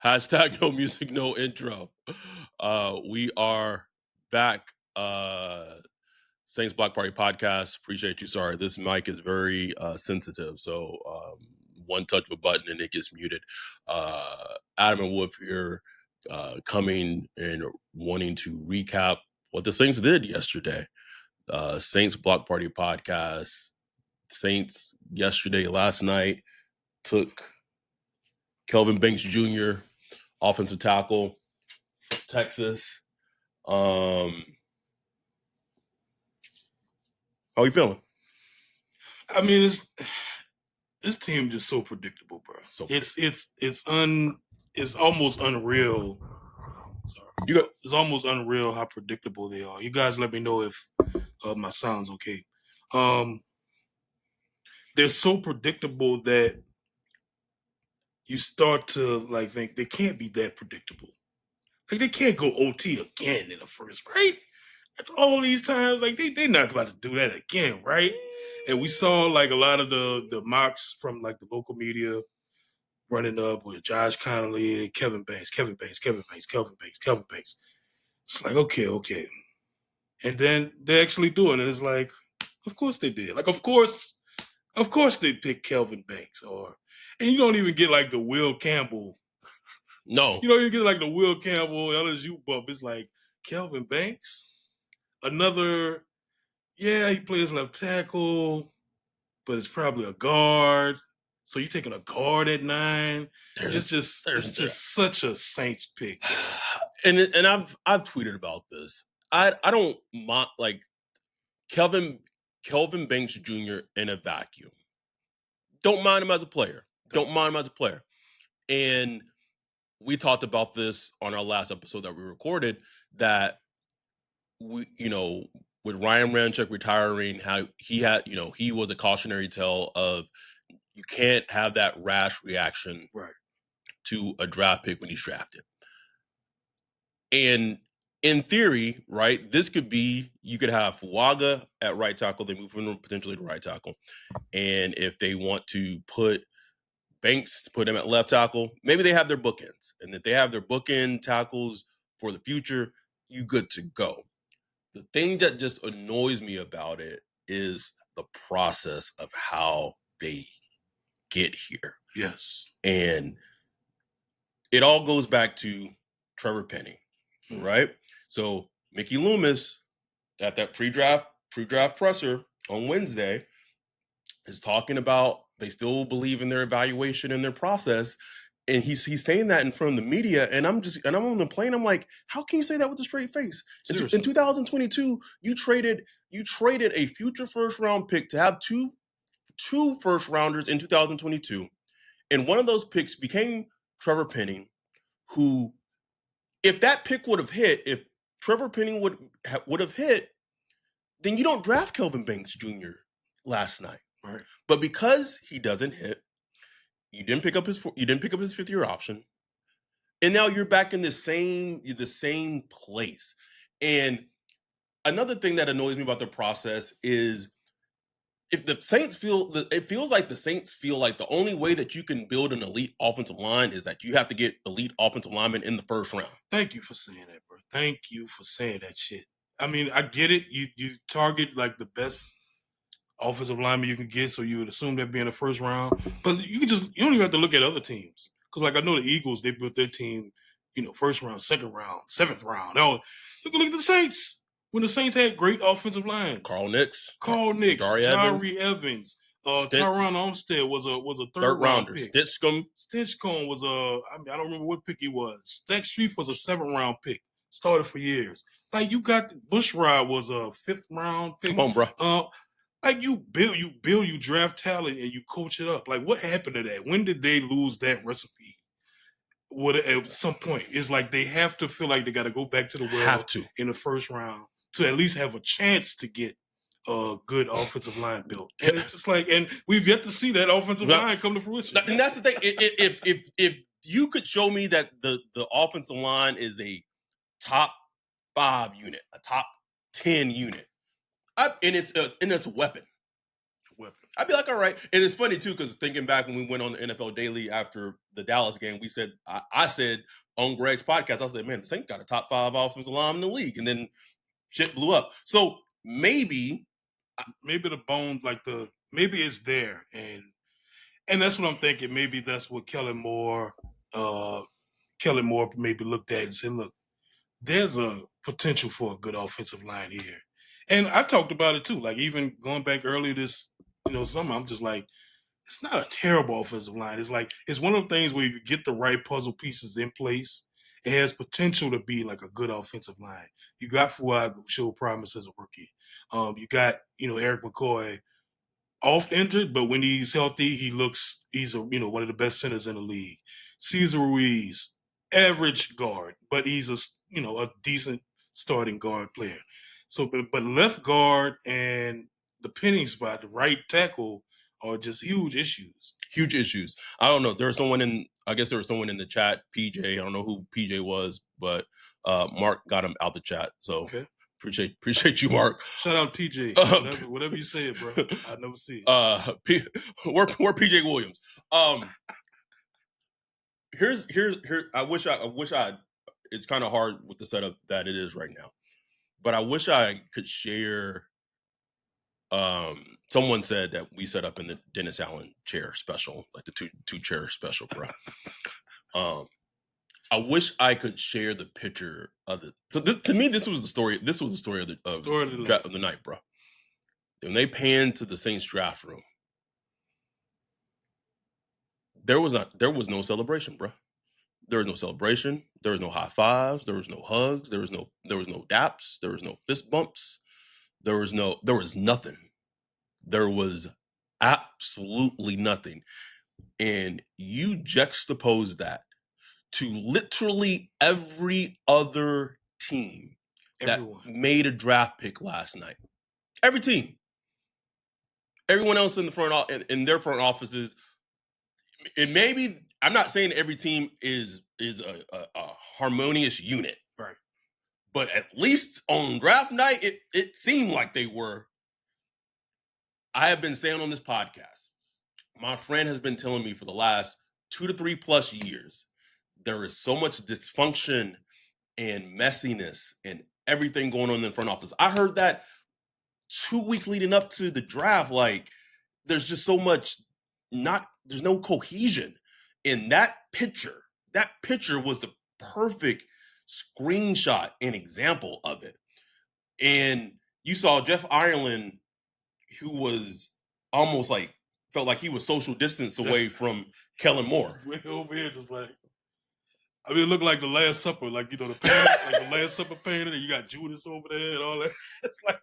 Hashtag no music, no intro. We are back. Saints Block Party Podcast. Appreciate you. Sorry, this mic is very sensitive. So one touch of a button and it gets muted. Adam and Wolf here coming and wanting to recap what the Saints did yesterday. Saints Block Party Podcast. Saints yesterday, last night, took Kelvin Banks Jr., offensive tackle, Texas. How are you feeling? I mean, this team just so predictable, bro. So it's almost unreal. Sorry, it's almost unreal how predictable they are. You guys, let me know if my sound's okay. They're so predictable that you start to like think they can't be that predictable. Like they can't go OT again in the first, right? After all these times, like they're not about to do that again, right? And we saw like a lot of the mocks from like the local media running up with Josh Connolly, Kevin Banks. It's like, okay. And then they're actually doing it. It's like, of course they did. Like, of course they picked Kelvin Banks. And you don't even get like the Will Campbell. No. You don't even get like the Will Campbell LSU bump. It's like Kelvin Banks. Another, he plays left tackle, but it's probably a guard. So you're taking a guard at 9. It's just such a Saints pick. And I've tweeted about this. I don't mind like Kelvin Banks Jr. in a vacuum. Don't mind him as a player. And we talked about this on our last episode that we recorded, that we, with Ryan Ramczyk retiring, how he was a cautionary tale of you can't have that rash reaction to a draft pick when he's drafted. And in theory, right, this could be, you could have Fuaga at right tackle, they move him potentially to right tackle. And if they want to put Banks, put him at left tackle, maybe they have their bookends. And if they have their bookend tackles for the future, you good to go. The thing that just annoys me about it is the process of how they get here. Yes. And it all goes back to Trevor Penning, right? So Mickey Loomis at that pre-draft presser on Wednesday is talking about they still believe in their evaluation and their process. And he's saying that in front of the media, and I'm on the plane. I'm like, how can you say that with a straight face? In 2022, you traded a future first round pick to have two first rounders in 2022, and one of those picks became Trevor Penning, who, if that pick would have hit, if Trevor Penning would have hit, then you don't draft Kelvin Banks Jr. last night, right? But because he doesn't hit, you didn't pick up his 5th year option, and now you're back in the same place. And another thing that annoys me about the process is, if the Saints it feels like the Saints feel like the only way that you can build an elite offensive line is that you have to get elite offensive linemen in the first round. Thank you for saying that, bro. Thank you for saying that shit. I mean, I get it. You target like the best offensive lineman you can get, so you would assume that'd be in the first round. But you don't even have to look at other teams, because like I know the Eagles, they built their team, first round, second round, 7th round. Look at the Saints. When the Saints had great offensive lines, Carl Nicks, Jari Evans, Tyron Armstead was a third round pick. Stinchcomb was I don't remember what pick he was. Steck Street was a 7th round pick. Started for years. Like you got Bushrod was a 5th round pick. Come on, bro. Like you draft talent and you coach it up. Like what happened to that? When did they lose that recipe? At some point, it's like they have to feel like they got to go back to the well in the first round to at least have a chance to get a good offensive line built. And it's just like, and we've yet to see that offensive line come to fruition. And that's the thing. If you could show me that the offensive line is a top 5 unit, a top 10 unit, and it's a weapon. weapon. I'd be like, all right. And it's funny too, because thinking back when we went on the NFL Daily after the Dallas game, we said I said on Greg's podcast, I said, man, the Saints got a top 5 offensive line in the league, and then shit blew up. So maybe the bone, maybe it's there, and that's what I'm thinking. Maybe that's what Kellen Moore maybe looked at and said, look, there's a potential for a good offensive line here. And I talked about it too. Like even going back earlier this, summer, I'm just like, it's not a terrible offensive line. It's one of the things where you get the right puzzle pieces in place, it has potential to be like a good offensive line. You got Fuad, who showed promise as a rookie. You got, Eric McCoy, oft injured, but when he's healthy, he's one of the best centers in the league. Cesar Ruiz, average guard, but he's a decent starting guard player. So, but left guard and the pinning spot, the right tackle, are just huge issues. Huge issues. I don't know. There was someone in the chat, PJ. I don't know who PJ was, but Mark got him out the chat. So okay. Appreciate you, Mark. Shout out PJ. Whatever you say, bro. I never see it. We're PJ Williams. Here's I wish I it's kind of hard with the setup that it is right now, but I wish I could share. Someone said that we set up in the Dennis Allen chair special, like the two chair special, bro. I wish I could share the picture of it. So to me, this was the story. This was the story of the night, bro. When they panned to the Saints draft room, there was no celebration, bro. There was no celebration. There was no high fives. There was no hugs. There was no daps. There was no fist bumps. There was nothing. There was absolutely nothing. And you juxtapose that to literally every other team that made a draft pick last night. Every team. Everyone else in their front offices. And maybe I'm not saying every team is a harmonious unit, right? But at least on draft night, it seemed like they were. I have been saying on this podcast, my friend has been telling me for the last 2 to 3 plus years, there is so much dysfunction and messiness and everything going on in the front office. I heard that 2 weeks leading up to the draft, like there's just so much there's no cohesion in that picture. That picture was the perfect screenshot and example of it. And you saw Jeff Ireland, who was almost felt like he was social distance away from Kellen Moore. Over here, just like, it looked like the Last Supper, the painting, like the Last Supper painting, and you got Judas over there and all that. It's like,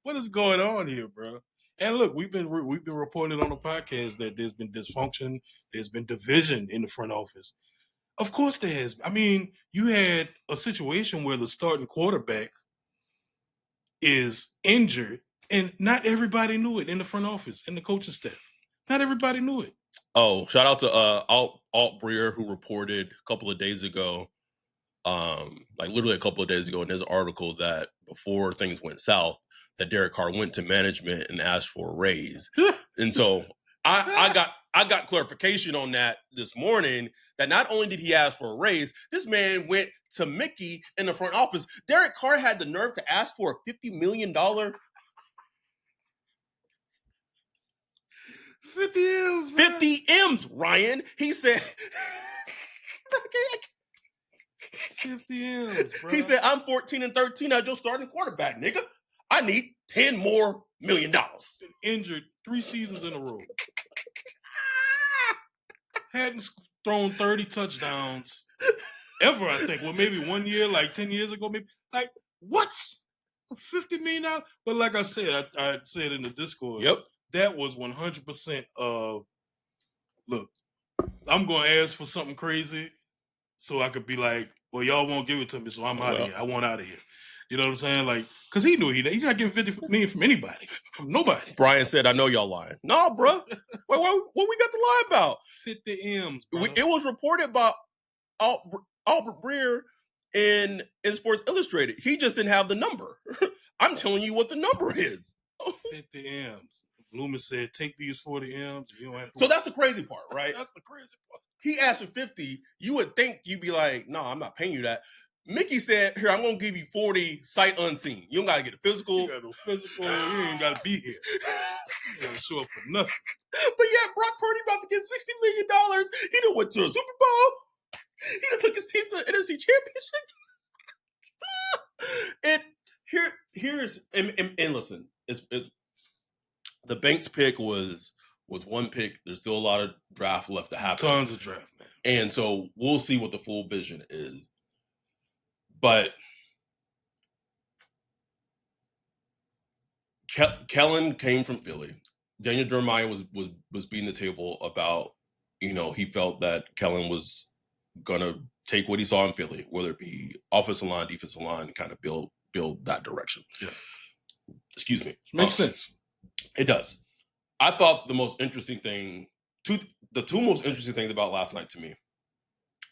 what is going on here, bro? And look, we've been reporting it on the podcast that there's been dysfunction, there's been division in the front office. Of course there has. You had a situation where the starting quarterback is injured, and not everybody knew it in the front office, in the coaching staff. Not everybody knew it. Oh, shout out to Alt Breer, who reported a couple of days ago, literally a couple of days ago in his article, that before things went south, that Derek Carr went to management and asked for a raise. And so I got clarification on that this morning, that not only did he ask for a raise, this man went to Mickey in the front office. Derek Carr had the nerve to ask for a $50 million 50 M's, man. 50 M's, Ryan. He said 50 M's, bro. He said, I'm 14-13 as your starting quarterback, nigga. I need $10 more million. Been injured 3 seasons in a row. Hadn't thrown 30 touchdowns ever, I think. Well, maybe 1 year, like 10 years ago, maybe. Like, what? $50 million? But like I said, I said in the Discord, yep, that was 100% of, look, I'm going to ask for something crazy so I could be like, well, y'all won't give it to me, so I'm out of here. I want out of here. You know what I'm saying? Like, because he knew he's not getting $50 million from anybody, from nobody. Brian said, I know y'all lying. No, bro. What we got to lie about? 50 M's, bro. It was reported by Albert Breer in Sports Illustrated. He just didn't have the number. I'm telling you what the number is. 50 M's. Loomis said, "Take these 40 M's. You don't have to." So that's the crazy part, right? That's the crazy part. He asked for 50. You would think you'd be like, no, I'm not paying you that. Mickey said, here, I'm going to give you 40 sight unseen. You don't got to get a physical. You got no physical. You ain't got to be here. You got to show up for nothing. But yeah, Brock Purdy about to get $60 million. He done went to a Super Bowl. He done took his team to the NFC Championship. And here's and listen, it's the Banks pick was one pick. There's still a lot of draft left to happen. Tons of draft, man. And so we'll see what the full vision is. But Kellen came from Philly. Daniel Jeremiah was beating the table about, he felt that Kellen was gonna take what he saw in Philly, whether it be offensive line, defensive line, kind of build that direction. Yeah. Excuse me. Makes sense. It does. I thought the two most interesting things about last night to me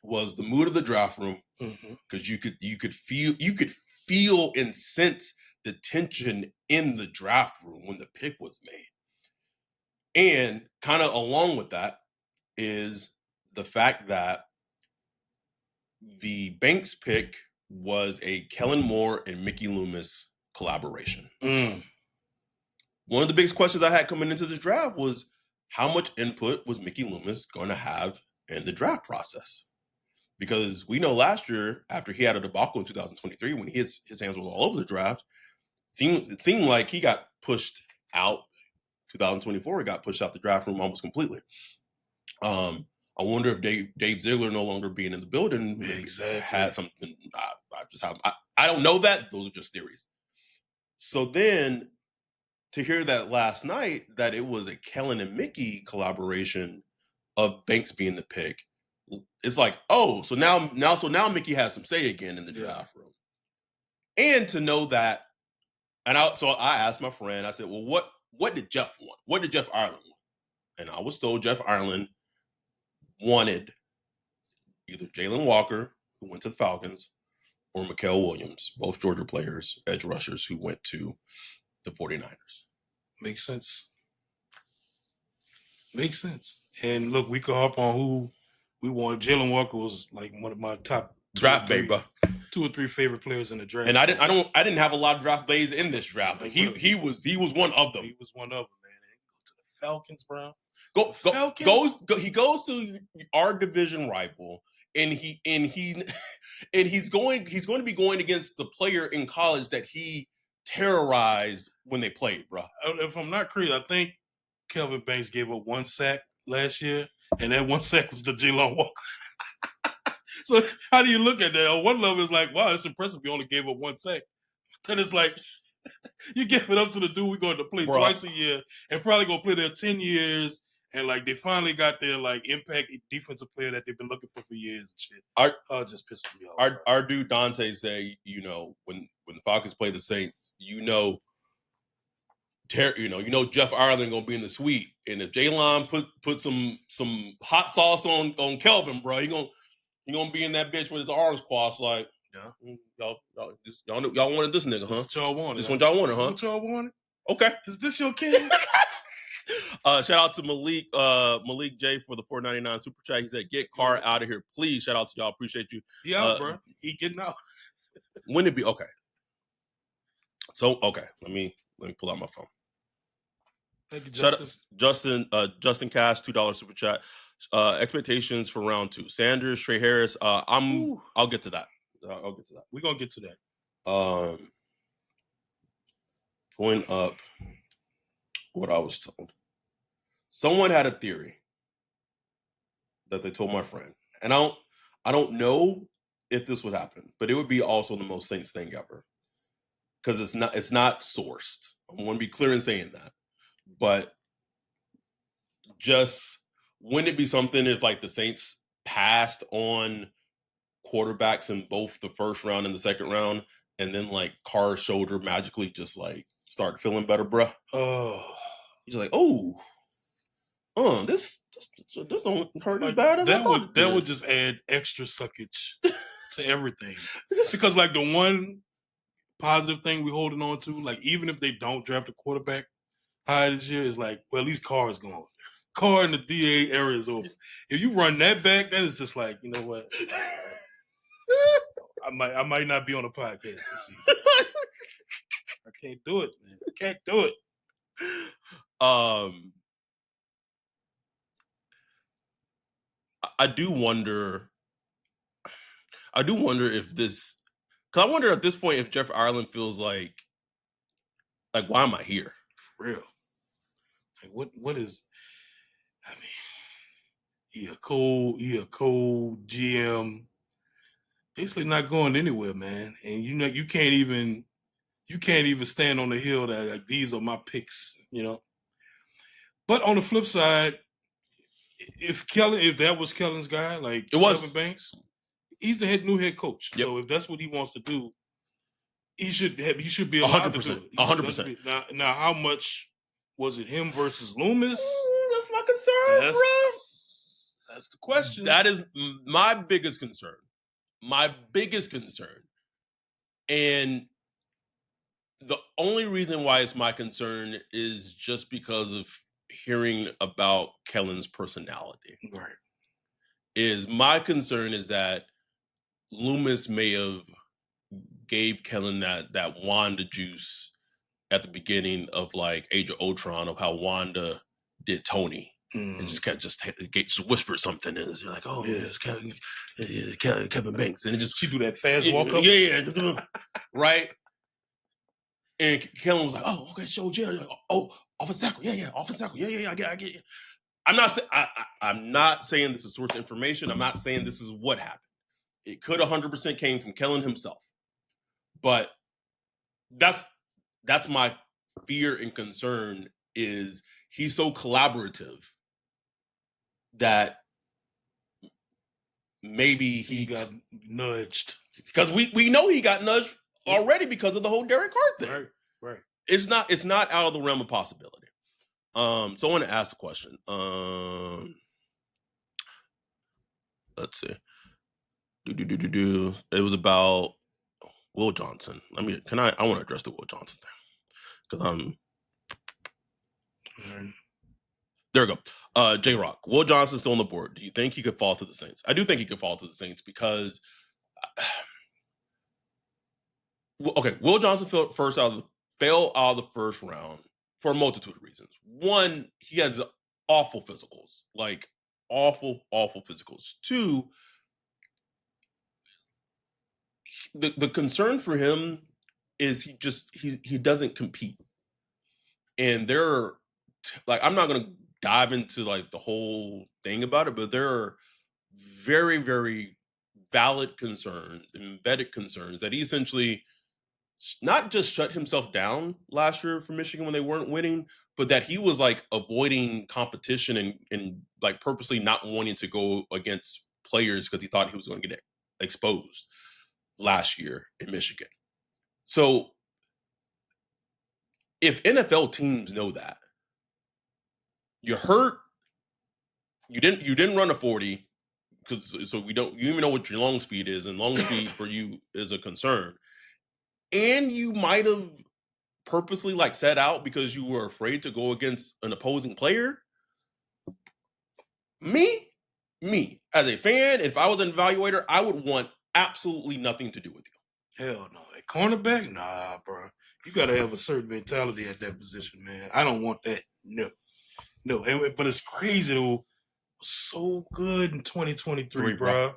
was the mood of the draft room, because you could feel and sense the tension in the draft room when the pick was made. And kind of along with that is the fact that the Banks pick was a Kellen Moore and Mickey Loomis collaboration. One of the biggest questions I had coming into this draft was, how much input was Mickey Loomis going to have in the draft process? Because we know last year, after he had a debacle in 2023, when his hands were all over the draft, it seemed like he got pushed out. 2024, he got pushed out the draft room almost completely. I wonder if Dave Ziegler no longer being in the building had something. I don't know that. Those are just theories. So then to hear that last night that it was a Kellen and Mickey collaboration of Banks being the pick, it's like, oh, so now Mickey has some say again in the draft room. And to know that, so I asked my friend, I said, well, what did Jeff want? What did Jeff Ireland want? And I was told Jeff Ireland wanted either Jalen Walker, who went to the Falcons, or Mikael Williams, both Georgia players, edge rushers, who went to the 49ers. Makes sense. Makes sense. And look, we could hop on who we wanted. Jalen Walker was like one of my top draft babe, bro. 2 or 3 favorite players in the draft. And I didn't have a lot of draft bays in this draft, but he was one of them. He was one of them, man. And go to the Falcons, bro. He goes to our division rival, and he's going to be going against the player in college that he terrorized when they played, bro. If I'm not crazy, I think Kelvin Banks gave up 1 sack last year, and that 1 sack was the Jalen Walker. So how do you look at that? On one level, it's like, wow, it's impressive you only gave up 1 sack. Then it's like, you give it up to the dude we're going to play twice a year and probably going to play there 10 years. And like they finally got their like impact defensive player that they've been looking for years and shit. Just pissed me off. Our dude Dante say, when the Falcons play the Saints, Jeff Ireland gonna be in the suite, and if J-Line put some hot sauce on Kelvin, bro, he gonna be in that bitch with his arms crossed, like, y'all wanted this nigga, huh? This what y'all wanted. This what y'all wanted, huh? This what y'all wanted. Okay, is this your kid? Shout out to Malik J for the $4.99 super chat. He said, "Get Carr out of here, please." Shout out to y'all. Appreciate you. Yeah, bro. He getting out. When it be okay? So okay, let me pull out my phone. Thank you, Justin. Justin Cash, $2 super chat. Expectations for round 2: Sanders, Trey Harris. I'll get to that. We're gonna get to that. Pulling up what I was told. Someone had a theory that they told my friend, and I don't know if this would happen, but it would be also the most Saints thing ever, because it's not sourced. I want to be clear in saying that, but just wouldn't it be something if like the Saints passed on quarterbacks in both the first round and the second round, and then like Carr's shoulder magically just like started feeling better, bruh? Oh, he's like, this don't hurt as bad as I thought. That would just add extra suckage to everything. Because like the one positive thing we're holding on to, like even if they don't draft a quarterback, high this year is like, well, at least Carr is gone. Carr in the DA era is over. If you run that back, that is just like, you know what? I might not be on a podcast this season. I can't do it, man. I can't do it. I do wonder if this, because I wonder at this point if Jeff Ireland feels like why am I here? For real. Like what is, I mean, he a cold GM. Basically not going anywhere, man. And you know, you can't even stand on the hill that like these are my picks, you know. But on the flip side, if that was Kellen's guy, like it was Kevin Banks, he's the new head coach. Yep. So if that's what he wants to do, he should be allowed 100%. To do it. 100%. Now, how much was it him versus Loomis? Ooh, that's my concern, bro. That's the question. That is my biggest concern. My biggest concern. And the only reason why it's my concern is just because of hearing about Kellen's personality. Right. Is my concern is that Loomis may have gave Kellen that Wanda juice at the beginning of like Age of Ultron of how Wanda did Tony. And just kind of just whispered something and you're like, oh, yeah, it's Kevin Banks. And it just she do that fast walk up. Yeah. Right. And Kellen was like, oh, okay, so yeah. Oh, offensive tackle. Yeah, offensive tackle. Yeah, I get you. I'm not saying this is source of information. I'm not saying this is what happened. It could 100% came from Kellen himself. But that's my fear and concern is he's so collaborative that maybe he got nudged. Because we know he got nudged already because of the whole Derek Carr thing. Right. It's not out of the realm of possibility. So I want to ask the question. Let's see. It was about Will Johnson. I want to address the Will Johnson thing. Because there we go. J-Rock. Will Johnson's still on the board. Do you think he could fall to the Saints? I do think he could fall to the Saints because Will Johnson fell out of the first round for a multitude of reasons. One, he has awful physicals. Like awful physicals. Two, the concern for him is he doesn't compete. And there are I'm not going to dive into like the whole thing about it, but there are very, very valid concerns, embedded concerns that he essentially not just shut himself down last year for Michigan when they weren't winning, but that he was like avoiding competition and like purposely not wanting to go against players because he thought he was going to get exposed last year in Michigan. So if NFL teams know that, you're hurt, you didn't run a 40, so you don't even know what your long speed is, and long speed for you is a concern. And you might have purposely like set out because you were afraid to go against an opposing player. Me as a fan, if I was an evaluator, I would want absolutely nothing to do with you. Hell no. At cornerback, nah, bro. You got to have a certain mentality at that position, man. I don't want that. No. But it's crazy though. So good in 2023, bro.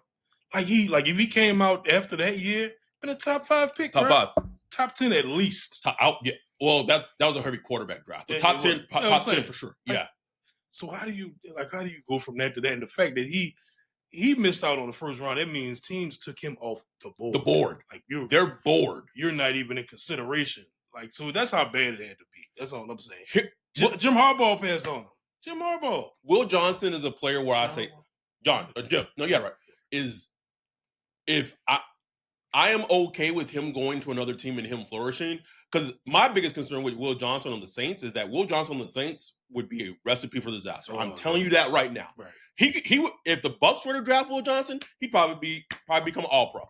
Like if he came out after that year, been a top 5 pick, top 5, top 10 at least. Yeah. Well, that was a heavy quarterback draft. But top 10 for sure. Yeah. So how do you go from that to that? And the fact that he missed out on the first round, that means teams took him off the board. The board. Like they're bored. You're not even in consideration. Like, so that's how bad it had to be. That's all I'm saying. Jim Harbaugh passed on him. Jim Harbaugh. Will Johnson is a player where I say, Jim. No, yeah, right. Is if I am okay with him going to another team and him flourishing, because my biggest concern with Will Johnson on the Saints is that Will Johnson on the Saints would be a recipe for disaster. I'm telling you that right now. Right. He would, if the Bucs were to draft Will Johnson, he'd probably become an All-Pro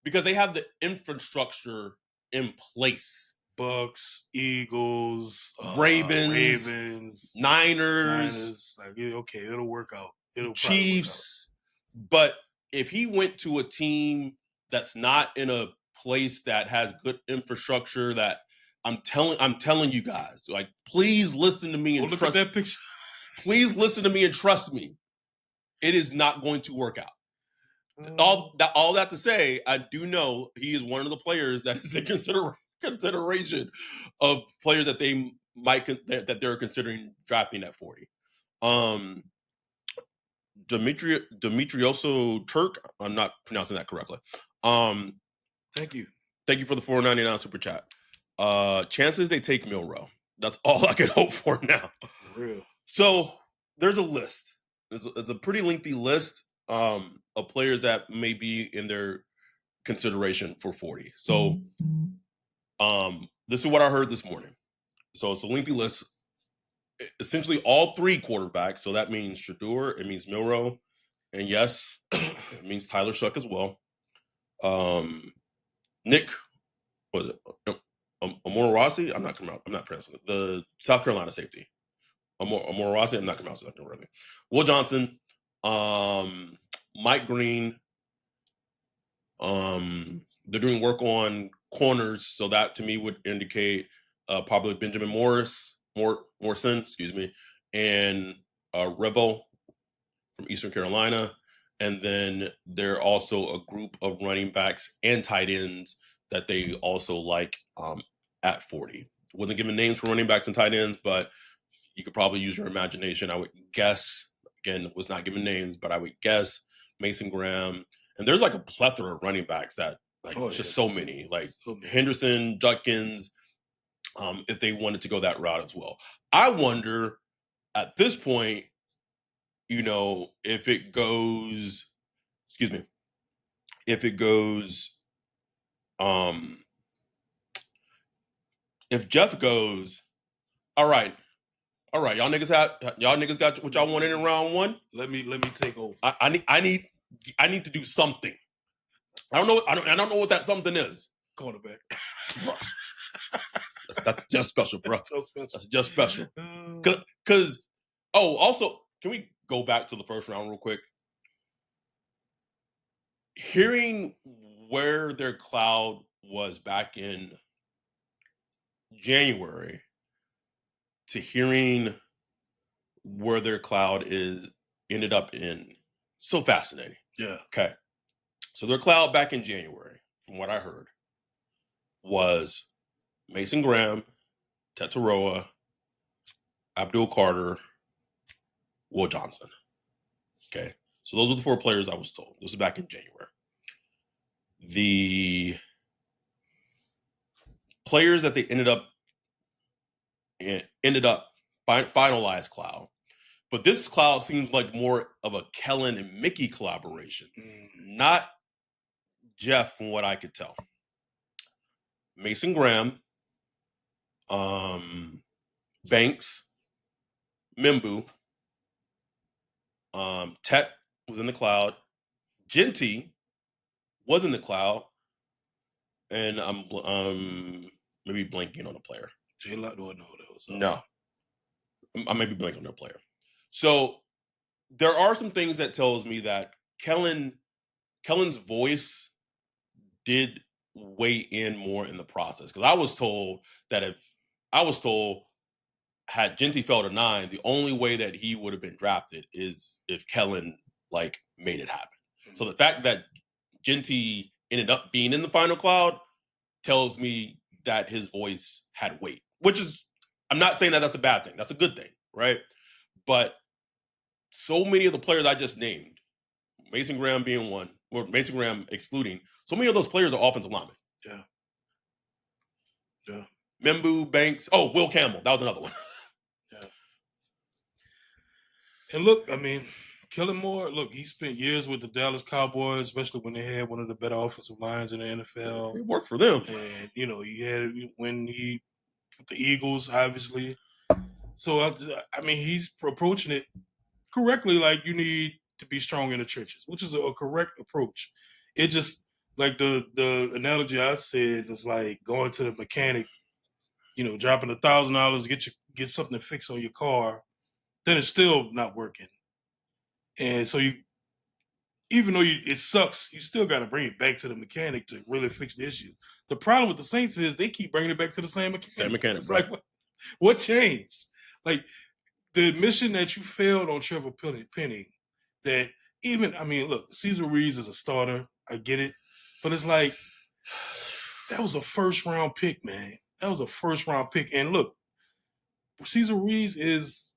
because they have the infrastructure in place Bucks, Eagles, Ravens, Niners, Like, yeah, okay, it'll work out. It'll probably work out. Chiefs. But if he went to a team that's not in a place that has good infrastructure, that I'm telling you guys, like, please listen to me and Look at trust. that picture. Please listen to me and trust me. It is not going to work out. All that to say, I do know he is one of the players that is in consideration of players that they might that they're considering drafting at 40. Dimitrioso Turk, I'm not pronouncing that correctly. Thank you for the $4.99 super chat. Chances they take Milrow. That's all I can hope for now. For real. So there's a list. It's a pretty lengthy list of players that may be in their consideration for 40. So this is what I heard this morning. So it's a lengthy list. Essentially all three quarterbacks. So that means Shador, it means Milrow, and yes, it means Tyler Shuck as well. Nick, was it Amor Rossi? I'm not pronouncing it. The South Carolina safety. Amor Rossi, I'm not pronouncing that correctly. Will Johnson, Mike Green. They're doing work on corners, so that to me would indicate probably Benjamin Morrison, excuse me, and Revo from Eastern Carolina. And then there are also a group of running backs and tight ends that they also like at 40. Wasn't given names for running backs and tight ends, but you could probably use your imagination. I would guess, again, was not given names, but I would guess Mason Graham. And there's like a plethora of running backs that, like, just so many. Like Henderson, Judkins, if they wanted to go that route as well. I wonder at this point, if it goes, if Jeff goes, all right, y'all niggas got what y'all wanted in round one. Let me take over. I need to do something. I don't know what that something is. Cornerback. That's just special, bro. So special. That's just special. Because also, can we go back to the first round real quick? Hearing where their cloud was back in January to hearing where their cloud ended up in, so fascinating. Yeah. Okay. So their cloud back in January, from what I heard, was Mason Graham, Tetaroa, Abdul Carter, Will Johnson. Okay. So those are the four players I was told. This is back in January. The players that they ended up finalized cloud. But this cloud seems like more of a Kellen and Mickey collaboration, not Jeff, from what I could tell. Mason Graham, Banks, Mimbu, Tet was in the cloud, Genty was in the cloud, and I'm maybe blanking on a player. J-Lock, do I know who that was? No. I may be blanking on a player. So there are some things that tells me that Kellen's voice did weigh in more in the process. Because I was told had Genty fell to 9, the only way that he would have been drafted is if Kellen made it happen. Mm-hmm. So the fact that Genty ended up being in the final cloud tells me that his voice had weight, which is, I'm not saying that that's a bad thing. That's a good thing, right? But so many of the players I just named, Mason Graham being one, or Mason Graham excluding, so many of those players are offensive linemen. Yeah. Yeah. Mimbu, Banks, Will Campbell. That was another one. Yeah. And look, I mean, Kellen Moore, he spent years with the Dallas Cowboys, especially when they had one of the better offensive lines in the NFL. It worked for them. And, he had when he with the Eagles, obviously. So, I mean, he's approaching it correctly. Like, you need to be strong in the trenches, which is a correct approach. It just, like the analogy I said is like going to the mechanic dropping $1,000 get something to fix on your car, then it's still not working. And so even though it sucks, you still got to bring it back to the mechanic to really fix the issue. The problem with the Saints is they keep bringing it back to the same mechanic. Same mechanic, it's bro. like, what changed? Like, the admission that you failed on Trevor Penning, that look, Cesar Ruiz is a starter. I get it. But it's like, that was a first-round pick, man. That was a first-round pick. And look, Cesar Ruiz is...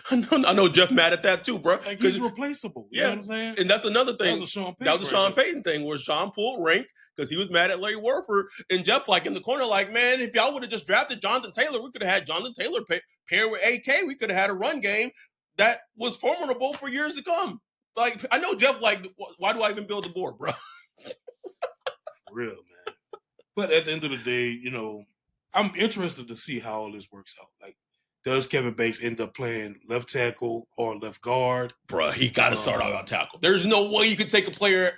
I know Jeff mad at that too, bro. Like, he's replaceable. You know what I'm saying? And that's another thing. That was a Sean Payton thing where Sean pulled rank because he was mad at Larry Warford. And Jeff, like, in the corner, like, man, if y'all would have just drafted Jonathan Taylor, we could have had Jonathan Taylor paired with AK. We could have had a run game that was formidable for years to come. Like, I know Jeff, like, why do I even build the board, bro? For real, man. But at the end of the day, I'm interested to see how all this works out. Like, does Kevin Banks end up playing left tackle or left guard? Bruh, he got to start out on tackle. There's no way you could take a player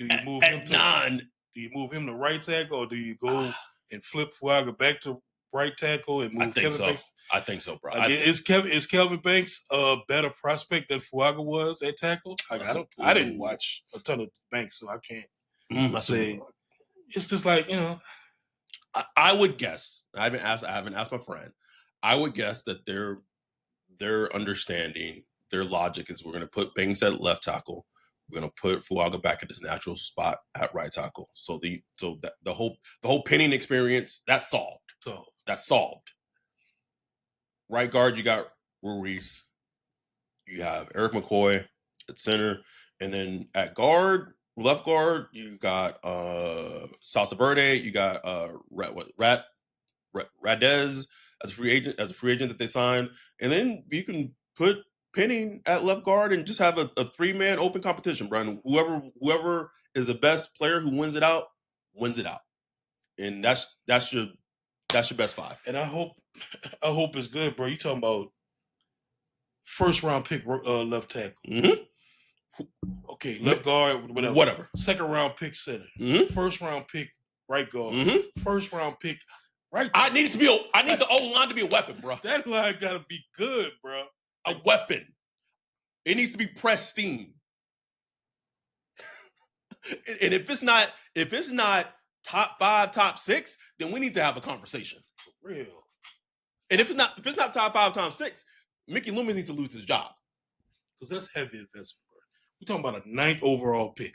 Do you move him to right tackle, or do you go and flip Fuaga back to right tackle and move Kevin Banks? I think so, bro. Is Kelvin Banks a better prospect than Fuaga was at tackle? I didn't watch a ton of Banks, so I can't say. It's just like, I would guess. I haven't asked my friend. I would guess that their understanding, their logic is we're going to put Banks at left tackle. We're going to put Fuaga back at his natural spot at right tackle. So the whole Penning experience, that's solved. So that's solved. Right guard, you got Ruiz. You have Eric McCoy at center, and then at left guard, you got Salsa Verde. You got Radez as a free agent that they signed, and then you can put Penning at left guard and just have a 3-man open competition, Brian. Whoever is the best player who wins it out, and that's your best 5. And I hope it's good, bro. You talking about first round pick left tackle? Mm-hmm. Okay, left guard, whatever. Second round pick center. Mm-hmm. First round pick right guard. Mm-hmm. First round pick right. I need the O line to be a weapon, bro. That line gotta be good, bro. A weapon. It needs to be pristine. And if it's not top 5, top 6, then we need to have a conversation. For real. And if it's not top 5, top 6, Mickey Loomis needs to lose his job. Because that's heavy investment, bro. We're talking about a 9th overall pick.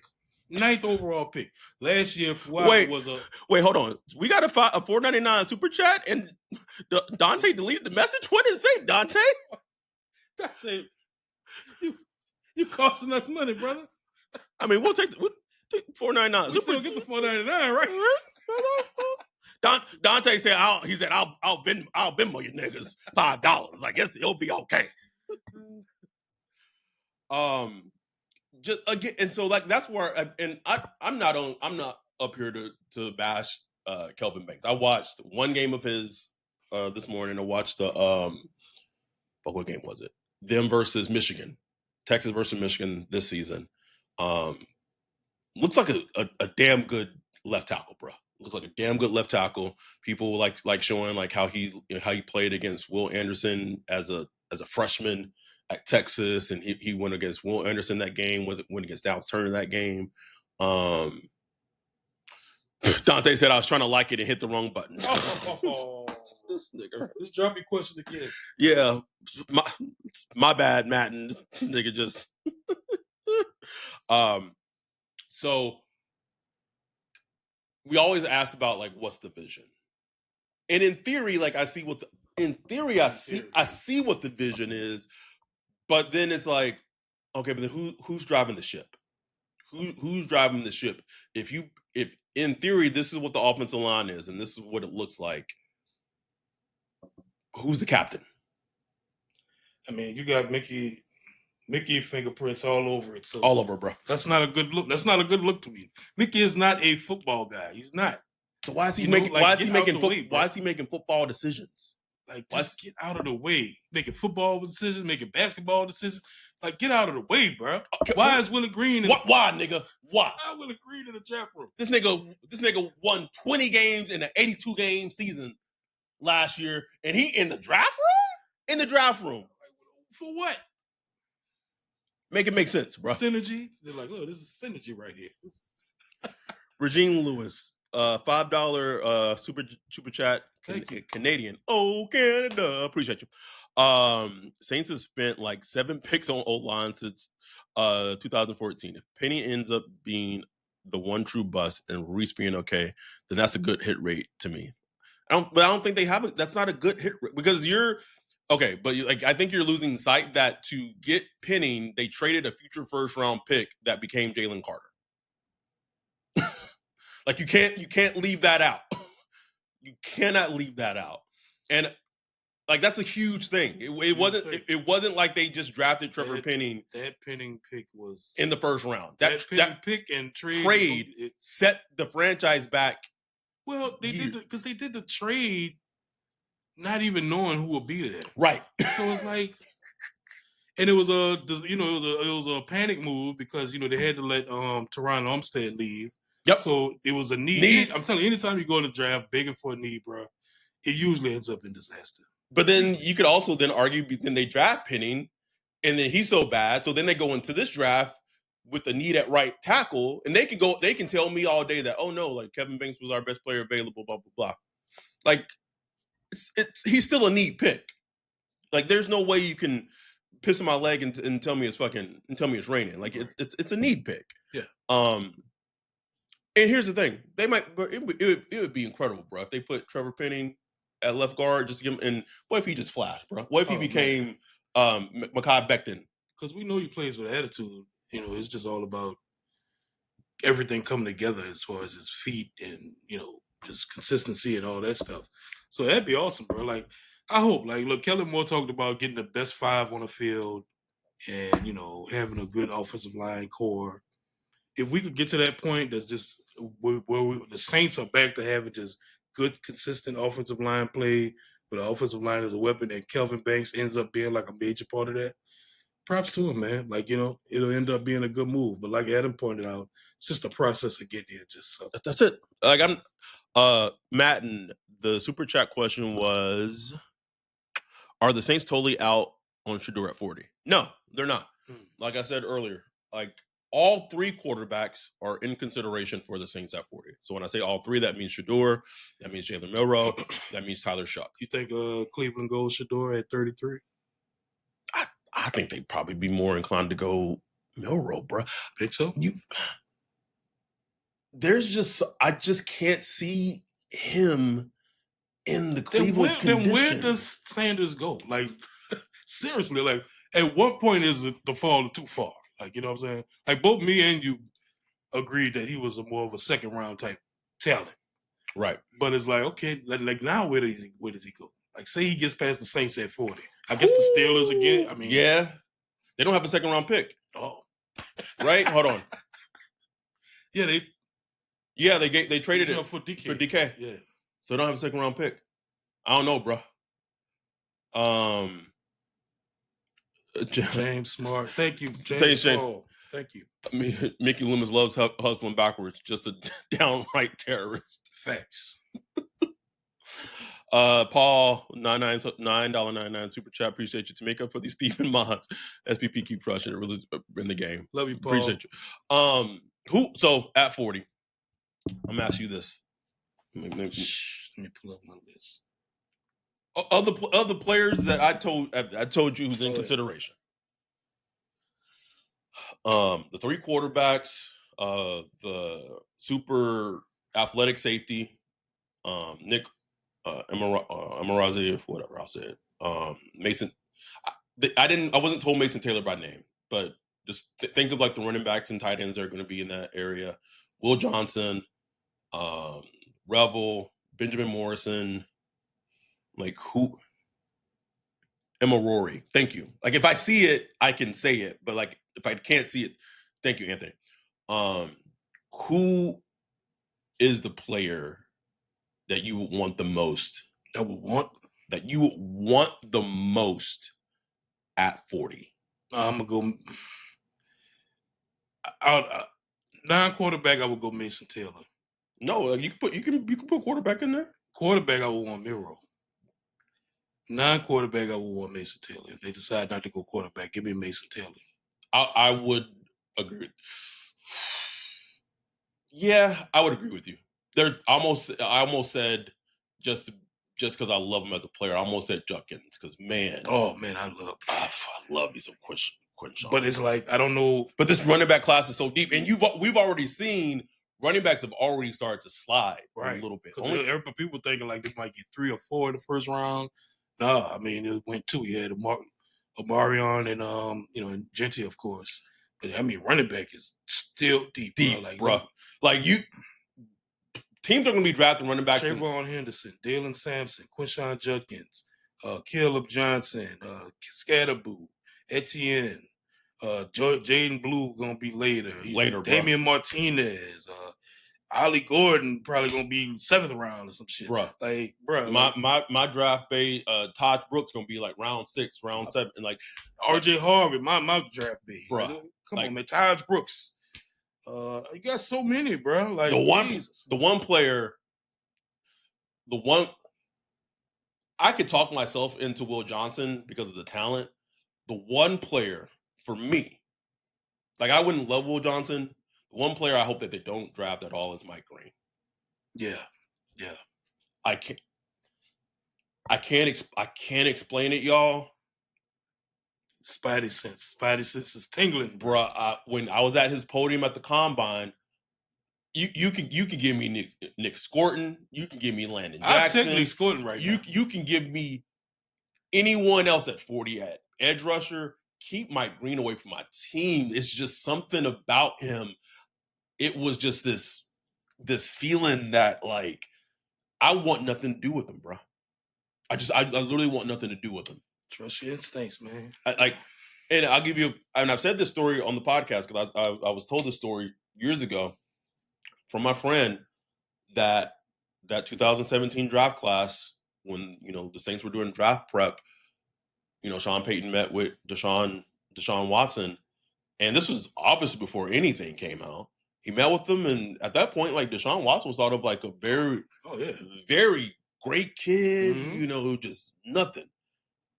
9th overall pick. Last year, Fuaga was a... Wait, hold on. We got a $4.99 super chat, and Dante deleted the message? What did it say, Dante? Dante, you costing us money, brother. I mean, we'll take $4.99. We still get the $4.99, right? Dante said, I'll Venmo you niggas $5. I guess it'll be okay. Just again, and so like that's where, I'm not up here to bash Kelvin Banks. I watched one game of his this morning. I watched the but what game was it? Them versus Michigan, Texas versus Michigan this season. Looks like a damn good left tackle, bro. Looks like a damn good left tackle. People like showing like how he played against Will Anderson as a freshman at Texas, and he went against Will Anderson that game, went against Dallas Turner that game. Dante said I was trying to like it and hit the wrong button. This nigga. Let's drop your question again. Yeah, my bad, Matt. And this nigga just. So we always ask about like what's the vision, and in theory, like I see what I see what the vision is, but then it's like, okay, but then who's driving the ship? Who's driving the ship? If in theory this is what the offensive line is, and this is what it looks like, who's the captain? I mean, you got Mickey fingerprints all over it. So all over, bro. That's not a good look. That's not a good look to me. Mickey is not a football guy. He's not. So why is he making football decisions? Like, just get out of the way. Making football decisions, making basketball decisions. Like, get out of the way, bro. Okay, why is Willie Green? Why, nigga? Why? Why Willie Green in the draft room? This nigga won 20 games in an 82-game season. last year, and he in the draft room? In the draft room. For what? Make it make sense, bro. Synergy. They're like, oh, this is synergy right here. Regine Lewis, $5 super chat, Canadian. Oh, Canada, appreciate you. Saints have spent like 7 picks on O-line since 2014. If Penny ends up being the one true bust and Reese being okay, then that's a good hit rate to me. I don't think they have it. That's not a good hit rate because you're okay, but I think you're losing sight that to get Penning, they traded a future first round pick that became Jalen Carter. Like you can't leave that out. You cannot leave that out. And like that's a huge thing. It wasn't like they just drafted Trevor Penning. That Penning pick was in the first round. That Penning pick and trade set the franchise back. Well, they did because they did the trade, not even knowing who would be there. Right. So it's like, and it was a panic move because they had to let Teron Armstead leave. Yep. So it was a need. I'm telling you, anytime you go to the draft begging for a need, bro, it usually ends up in disaster. But then you could also then argue, then they draft Penning, and then he's so bad, so then they go into this draft with a need at right tackle, and they can tell me all day that, oh no, like Kevin Banks was our best player available, blah blah blah. Like he's still a need pick. Like there's no way you can piss on my leg and tell me it's raining. Like it's a need pick. Yeah. And here's the thing: it would be incredible, bro, if they put Trevor Penning at left guard, just give him. And what if he just flashed, bro? What if he became Mekhi Becton? Because we know he plays with attitude. It's just all about everything coming together as far as his feet and just consistency and all that stuff. So that'd be awesome, bro. Like I hope, look, Kellen Moore talked about getting the best 5 on the field and having a good offensive line core. If we could get to that point, that's just where the Saints are back to having just good, consistent offensive line play, with the offensive line as a weapon, and Kelvin Banks ends up being like a major part of that. Props to him, man. Like, it'll end up being a good move. But like Adam pointed out, it's just a process of getting here. That's it. Like Matt, and the super chat question was, are the Saints totally out on Shedeur at 40? No, they're not. Like I said earlier, like all 3 quarterbacks are in consideration for the Saints at 40. So when I say all 3, that means Shedeur, that means Jalen Milroe, that means Tyler Shuck. You think Cleveland goes Shedeur at 33? I think they'd probably be more inclined to go Milroe, bro. Think so? I just can't see him in the Cleveland condition. Then where does Sanders go? Like, seriously, like, at what point is the fall too far? Like, you know what I'm saying? Like, both me and you agreed that he was more of a second round type talent. Right. But it's like, okay, like now where does he go? Like, say he gets past the Saints at 40. I guess the Steelers again. I mean, yeah. They don't have a second round pick. Oh. Right? Hold on. Yeah, they traded it for DK. For DK. Yeah. So they don't have a second round pick. I don't know, bro. James Smart. Thank you, James. Thank you. I mean, Mickey Loomis loves hustling backwards. Just a downright terrorist. Facts. Paul, $9.99 super chat. Appreciate you to make up for these Stephen mods. SPP keep crushing it really in the game. Love you, Paul. Appreciate you. So at 40, I'm gonna ask you this. Let me pull up my list. Other players that I told you who's in consideration. The 3 quarterbacks, the super athletic safety, Nick Amarazi, whatever I'll say it. Mason. I wasn't told Mason Taylor by name, but just think of like the running backs and tight ends that are going to be in that area. Will Johnson, Revel, Benjamin Morrison, like who? Emma Rory. Thank you. Like if I see it, I can say it, but like if I can't see it, thank you, Anthony. Who is the player that you would want the most? That you would want the most at 40? I'm gonna go. Non-quarterback, I would go Mason Taylor. No, you can put quarterback in there. Quarterback, I would want Miro. Non-quarterback, I would want Mason Taylor. If they decide not to go quarterback, give me Mason Taylor. I would agree. Yeah, I would agree with you. I almost said just because I love him as a player, I almost said Judkins because man, Oh man, I love me some Quinshawn. But it's like I don't know. But this running back class is so deep, and we've already seen running backs have already started to slide a little bit. Because people thinking like they might get 3 or 4 in the first round. No, I mean it went 2. You had Omarion and and Genti, of course. But I mean, running back is still deep, bro. Like you, teams are going to be drafting running backs. Trayvon Henderson, Dalen Sampson, Quinshawn Judkins, Caleb Johnson, Scatterboo, Etienne, Jaden Blue gonna be later. Damian Martinez, Ollie Gordon probably gonna be 7th round or some shit. My draft base, Taj Brooks gonna be like round 6, round 7, and like RJ Harvey, my draft base, bro. Come on, man, Taj Brooks. You got so many, bro. Like the one player, I could talk myself into Will Johnson because of the talent. The one player for me, like I wouldn't love Will Johnson. The one player I hope that they don't draft at all is Mike Green. Yeah. I can't explain it, y'all. Spidey sense is tingling, bruh. When I was at his podium at the combine, you can give me Nick Scorton, you can give me Landon Jackson. I'm technically Scorton right now. You can give me anyone else at 40 at edge rusher. Keep Mike Green away from my team. It's just something about him. It was just this feeling that like I want nothing to do with him, bro. I literally want nothing to do with him. Trust your instincts, man. And I'll give you, and I've said this story on the podcast because I was told this story years ago from my friend that 2017 draft class when the Saints were doing draft prep. Sean Payton met with Deshaun Watson, and this was obviously before anything came out. He met with them, and at that point, like Deshaun Watson was thought of like a very, very great kid, who just nothing.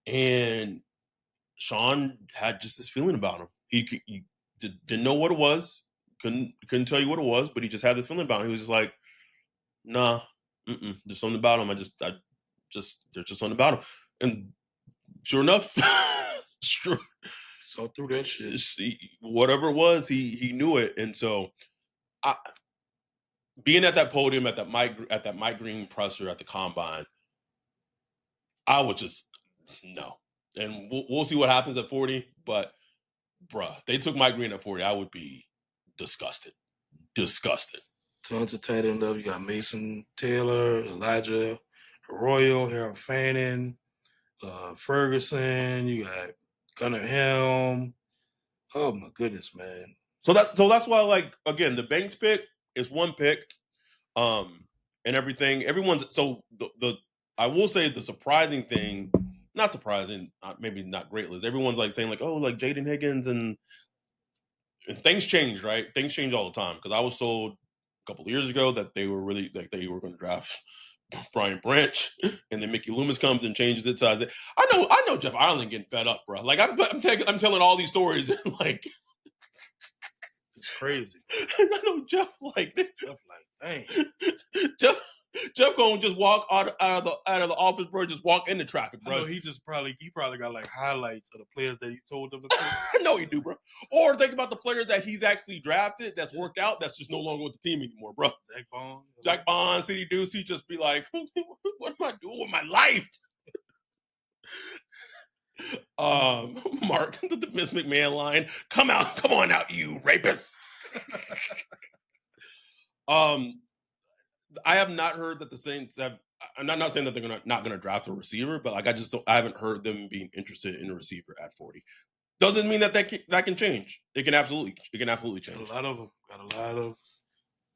And Sean had just this feeling about him. He didn't know what it was, couldn't tell you what it was, but he just had this feeling about him. He was just like, nah, there's something about him. There's just something about him. And sure enough, saw through that shit. Whatever it was, he knew it. And so, being at that podium at that Mike Green presser at the combine, I would just no. And we'll see what happens at 40. But bruh, if they took Mike Green at 40, I would be disgusted. Tons of tight end love. You got Mason Taylor, Elijah Arroyo, Harold Fannin, Ferguson. You got Gunnar Helm. Oh my goodness, man. So that's why, like, again, the Banks pick is one pick, and everything. Everyone's so the I will say the surprising thing, not surprising, maybe not greatly, is everyone's like saying like, oh, like Jaden Higgins and things change, right? Things change all the time because I was told a couple of years ago that they were really like they were going to draft Brian Branch, and then Mickey Loomis comes and changes it. So I know Jeff Ireland getting fed up, bro. Like I'm telling all these stories and like. It's crazy. I know Jeff like dang. Jeff gonna just walk out of the office, bro. Just walk into traffic, bro. I know he probably got like highlights of the players that he's told them to pick. I know he do, bro. Or think about the players that he's actually drafted that's worked out. That's just no longer with the team anymore, bro. Zach Bond, CD Ducey, just be like, what am I doing with my life? Mark, the Vince McMahon line, come on out, you rapist. I have not heard that the Saints have. I'm not saying that they're not going to draft a receiver, but like I haven't heard them being interested in a receiver at 40. Doesn't mean that can change. It can absolutely change. Got a lot of them.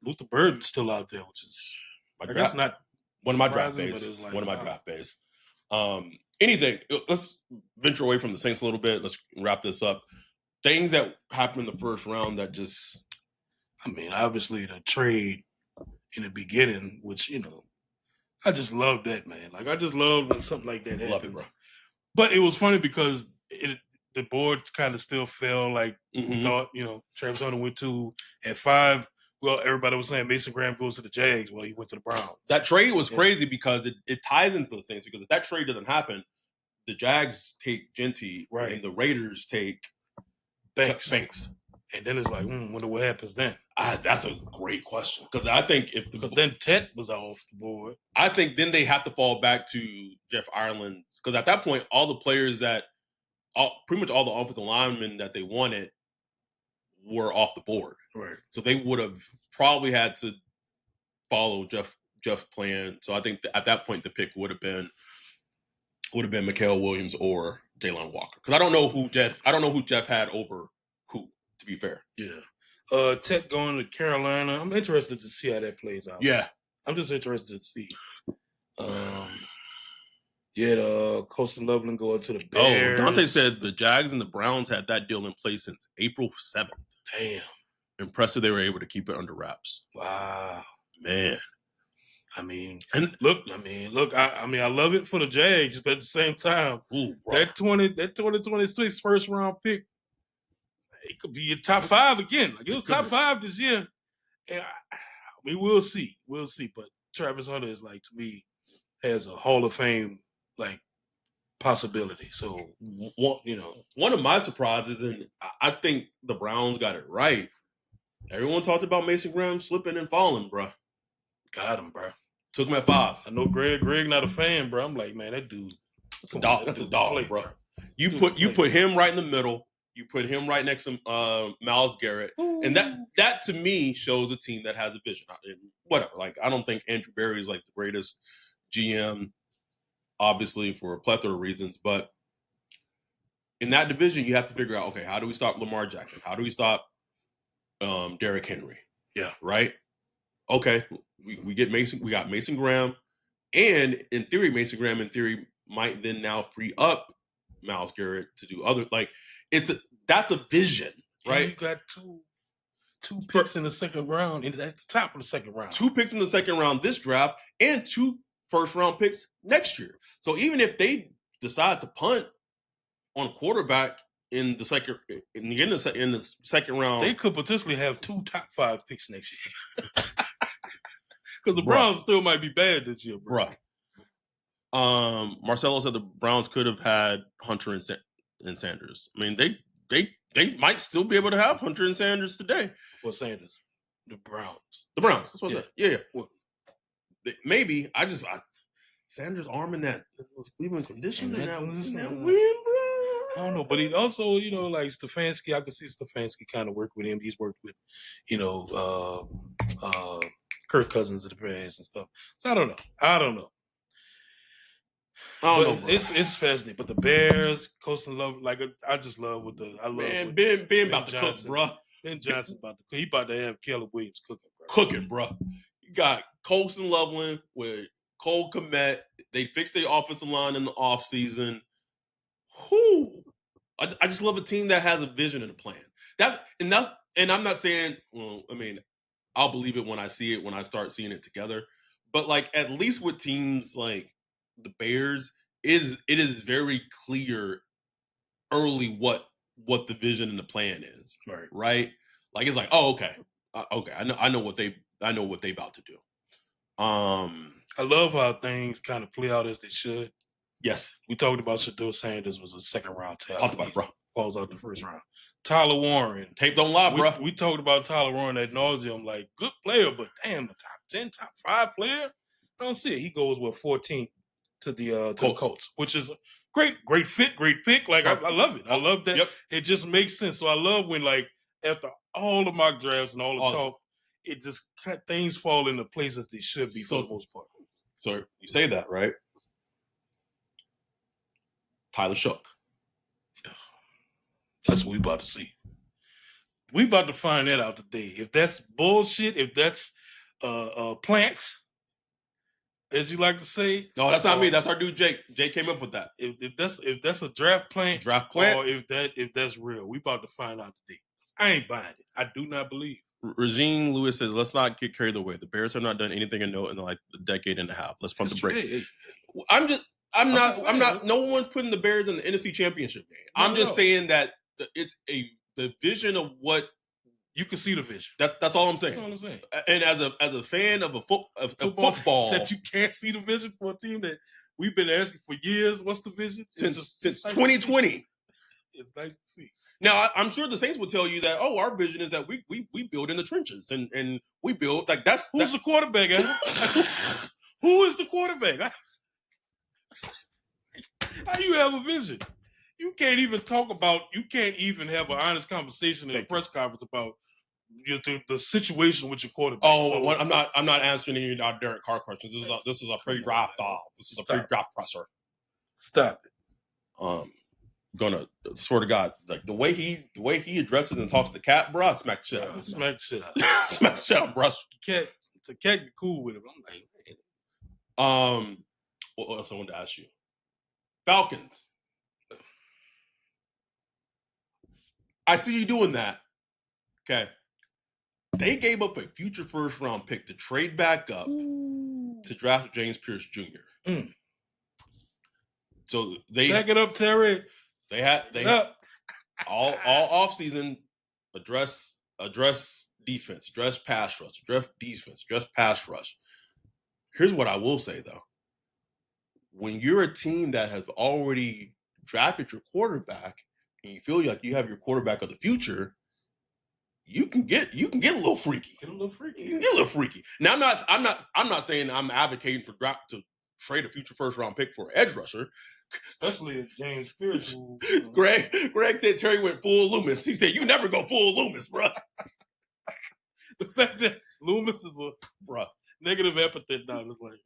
Luther Burden's still out there, which is that's not one of my draft bases. One of my draft bases. Anything. Let's venture away from the Saints a little bit. Let's wrap this up. Things that happened in the first round that just. I mean, obviously the trade in the beginning, which I just love that, man. Like I just love when something like that happens. Love it, bro. But it was funny because the board kind of still fell. Like we Mhm. thought, Travis Hunter went to at 5. Well, everybody was saying Mason Graham goes to the Jags. Well, he went to the Browns. That trade was crazy because it ties into the Saints, because if that trade doesn't happen, the Jags take Genty Right. and the Raiders take Banks. And then it's like, wonder what happens then. That's a great question, because I think because then Tet was off the board. I think then they have to fall back to Jeff Ireland's, because at that point, all the players pretty much all the offensive linemen that they wanted were off the board. Right. So they would have probably had to follow Jeff's plan. So I think at that point the pick would have been Mikael Williams or Jalen Walker, because I don't know who Jeff had over who. To be fair, yeah. Tet going to Carolina. I'm interested to see how that plays out. Yeah, I'm just interested to see. Colston Loveland going to the Bears. Oh, Dante said the Jags and the Browns had that deal in place since April 7th. Damn. Impressive they were able to keep it under wraps. Wow. Man. I love it for the Jags, but at the same time, that 2026 first round pick, it could be your top 5 again. Like it was top 5 this year. And we'll see. We'll see. But Travis Hunter is like, to me, has a Hall of Fame like possibility. So one of my surprises, and I think the Browns got it right. Everyone talked about Mason Graham slipping and falling, bro. Got him, bro. Took him at 5. I know Greg not a fan, bro. I'm like, man, that dude, that's a dog, bro. You put him right in the middle. You put him right next to Myles Garrett. Ooh. And that to me shows a team that has a vision. Whatever. Like, I don't think Andrew Berry is like the greatest GM, obviously, for a plethora of reasons. But in that division, you have to figure out, okay, how do we stop Lamar Jackson? How do we stop Derrick Henry? Yeah. Right? Okay. We got Mason Graham. And in theory, Mason Graham, might then now free up Myles Garrett to do other, like, that's a vision, right? And you got two picks in the second round, and at the top of the second round. 2 picks in the second round this draft, and 2 first-round picks next year. So even if they decide to punt on a quarterback in the second round, they could potentially have 2 top 5 picks next year. Because the Browns still might be bad this year, bro. Marcelo said the Browns could have had Hunter and Sanders. I mean, they might still be able to have Hunter and Sanders today. Well, Sanders, the Browns. That's what I said. Yeah. Well, maybe Sanders' arm in those Cleveland conditions and that win, bro. I don't know, but he also, like Stefanski. I could see Stefanski kind of work with him. He's worked with, Kirk Cousins in the past and stuff. So I don't know. I don't know. Bro. It's fascinating. But the Bears, Coastal Love, like I just love Ben about to cook, bro. Ben Johnson about to cook. He about to have Caleb Williams cooking, bro. You got Colston Loveland with Cole Kmet. They fixed their offensive line in the offseason. I just love a team that has a vision and a plan. And I'm not saying, well, I mean, I'll believe it when I see it, when I start seeing it together. But like, at least with teams like the Bears, it is very clear early what the vision and the plan is. Right? Like, it's like, oh, okay. I know what they about to do. I love how things kind of play out as they should. Yes. We talked about Shedeur Sanders was a second round talent. Talked about it, bro. Falls out the first round. Tyler Warren. Tape don't lie, bro. We talked about Tyler Warren ad nauseum, like, good player, but damn, the top 10, top 5 player? I don't see it. He goes, 14th to the Colts, which is a great fit, great pick. Like, I love it. I love that. Yep. It just makes sense. So I love when, like, after all the mock drafts and all the talk, it just things fall into places they should be for the most part. So you say that, right? Tyler Shook. That's what we about to see. We about to find that out today. If that's bullshit, if that's planks, as you like to say. No, that's not me. That's our dude Jake. Jake came up with that. If that's a draft plant, or if that's real, we about to find out today. I ain't buying it. I do not believe. Regine Lewis says, "Let's not get carried away. The Bears have not done anything in like a decade and a half. Let's pump the brake." I'm not. No one's putting the Bears in the NFC Championship game. I'm just saying that it's the vision of what you can see the vision. That's all I'm saying. That's all I'm saying. And as a fan of football, that you can't see the vision for a team that we've been asking for years. What's the vision? Since 2020. It's nice to see. Now, I'm sure the Saints will tell you that, our vision is that we build in the trenches and we build like that's the quarterback. Who is the quarterback? How you have a vision? You can't even have an honest conversation in a press conference about the situation with your quarterback. I'm not answering any of our Derek Carr questions. This is a pre-draft This is a pre-draft presser. Stop it. Gonna swear to God, like the way he addresses and talks to Cat, bro, smack shit out. Smack shit out. Smack shit out, bro. Cat be cool with him. I'm like, man. What else I wanted to ask you? Falcons. I see you doing that. Okay. They gave up a future first round pick to trade back up to draft James Pierce Jr. So they back it up, Terry. They had all offseason address defense, address pass rush, address defense, address pass rush. Here's what I will say though. When you're a team that has already drafted your quarterback and you feel like you have your quarterback of the future, you can get a little freaky. You can get a little freaky. Now I'm not saying I'm advocating for to trade a future first round pick for an edge rusher. Especially if James Pierce. Greg said Terry went full Loomis. He said, "You never go full Loomis, bro." The fact that Loomis is a negative epithet now is like,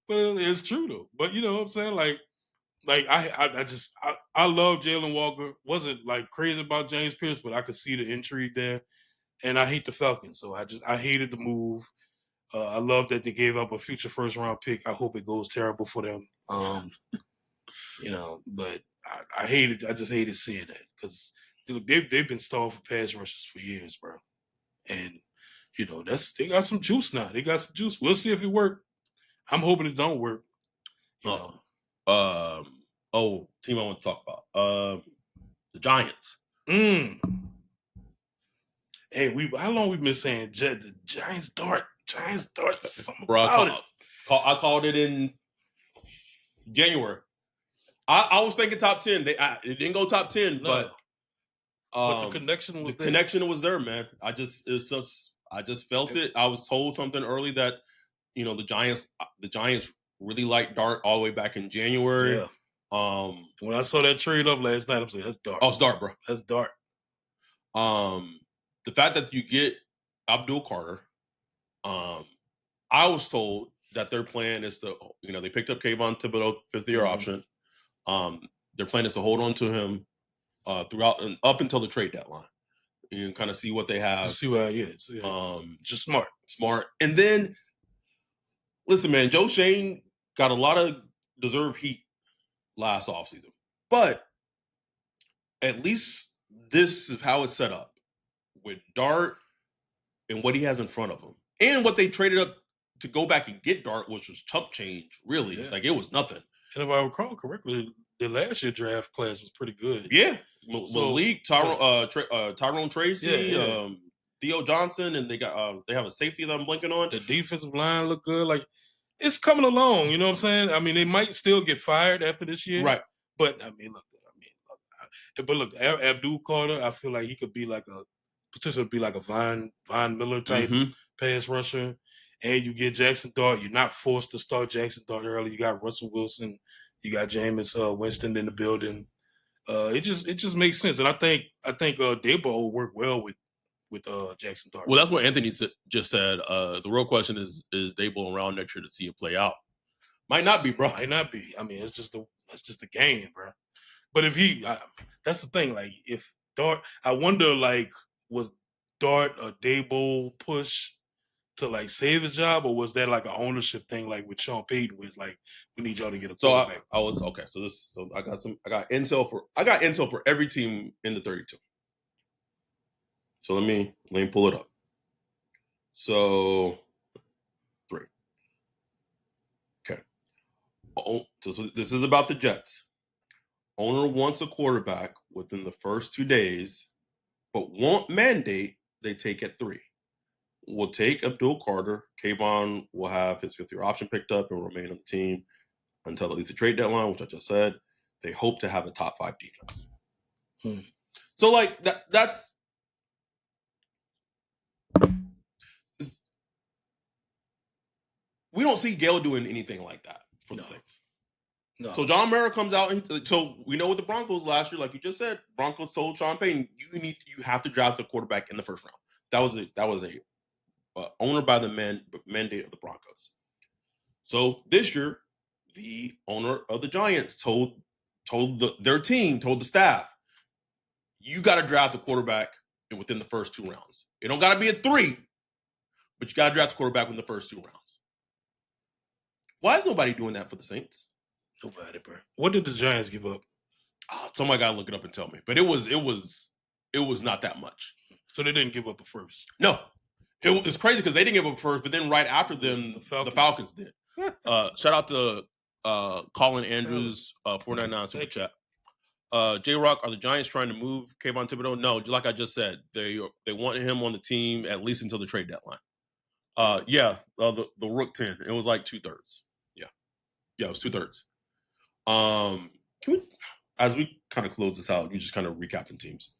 but it's true though. But you know what I'm saying? Like I love Jalen Walker. Wasn't like crazy about James Pierce, but I could see the intrigue there. And I hate the Falcons, so I hated the move. I love that they gave up a future first round pick. I hope it goes terrible for them. But I hated. I just hated seeing that because they've been stalled for pass rushes for years, bro. And they got some juice now. They got some juice. We'll see if it works. I'm hoping it don't work. Team I want to talk about the Giants. Hey, how long we been saying the Giants dart? Giants dart. Something about it. I called it in January. I was thinking top 10. It didn't go top 10, but the connection was there. Connection was there, man. I just felt it. I was told something early that the Giants really liked Dart all the way back in January. Yeah. When I saw that trade up last night, I'm saying that's Dart. Oh, it's Dart, bro. That's Dart. The fact that you get Abdul Carter, I was told that their plan is to, they picked up Kayvon Thibodeau, 5th-year option. Their plan is to hold on to him throughout and up until the trade deadline. You can kind of see what they have. See what it is. Just smart. And then, listen, man, Joe Shane got a lot of deserved heat last offseason. But at least this is how it's set up with Dart and what he has in front of him. And what they traded up to go back and get Dart, which was chump change, really. Yeah. Like, it was nothing. And if I recall correctly, the last year draft class was pretty good. Yeah. Malik, Tyrone Tracy, Theo Johnson, and they have a safety that I'm blinking on. The defensive line looked good. Like, it's coming along, you know what I'm saying? I mean, they might still get fired after this year. Right. But, look, Abdul Carter, I feel like he could be potentially be like a Von Miller type pass rusher. And you get Jackson Dart. You're not forced to start Jackson Dart early. You got Russell Wilson. You got Jameis Winston in the building. It just makes sense. And I think Daboll will work well with Jackson Dart. Well, that's what Anthony just said. The real question is Daboll around next year to see it play out? Might not be, bro. Might not be. I mean, it's just a game, bro. But if that's the thing. Like, if Dart, I wonder, like, was Dart a Daboll push to like save his job, or was that like an ownership thing, like with Sean Payton, where it's like, we need y'all to get a quarterback? So I was okay. So I got intel for every team in the 32. So let me pull it up. So 3. Okay. Oh, so this is about the Jets. Owner wants a quarterback within the first 2 days, but won't mandate they take at 3. We'll take Abdul Carter. Kayvon will have his 5th-year option picked up and will remain on the team until at least the trade deadline, which I just said. They hope to have a top 5 defense. So like that's we don't see Gale doing anything like that for the Saints. No. So John Mara comes out, and so we know with the Broncos last year, like you just said, Broncos told Sean Payton, you have to draft a quarterback in the first round. That was a owner by the mandate of the Broncos. So this year, the owner of the Giants told their team, told the staff, you got to draft a quarterback within the first 2 rounds. It don't got to be a 3, but you got to draft a quarterback in the first 2 rounds. Why is nobody doing that for the Saints? Nobody, bro. What did the Giants give up? Oh, somebody got to look it up and tell me. But it was not that much. So they didn't give up a first. No, it's crazy because they didn't give up a first, but then right after them, the Falcons did. Shout out to Colin Andrews, 499 super chat. J Rock, are the Giants trying to move Kayvon Thibodeau? No, like I just said, they wanted him on the team at least until the trade deadline. The Rook 10, it was like 2/3. Yeah, it was 2/3. Can we, as we kind of close this out, you just kind of recapping teams.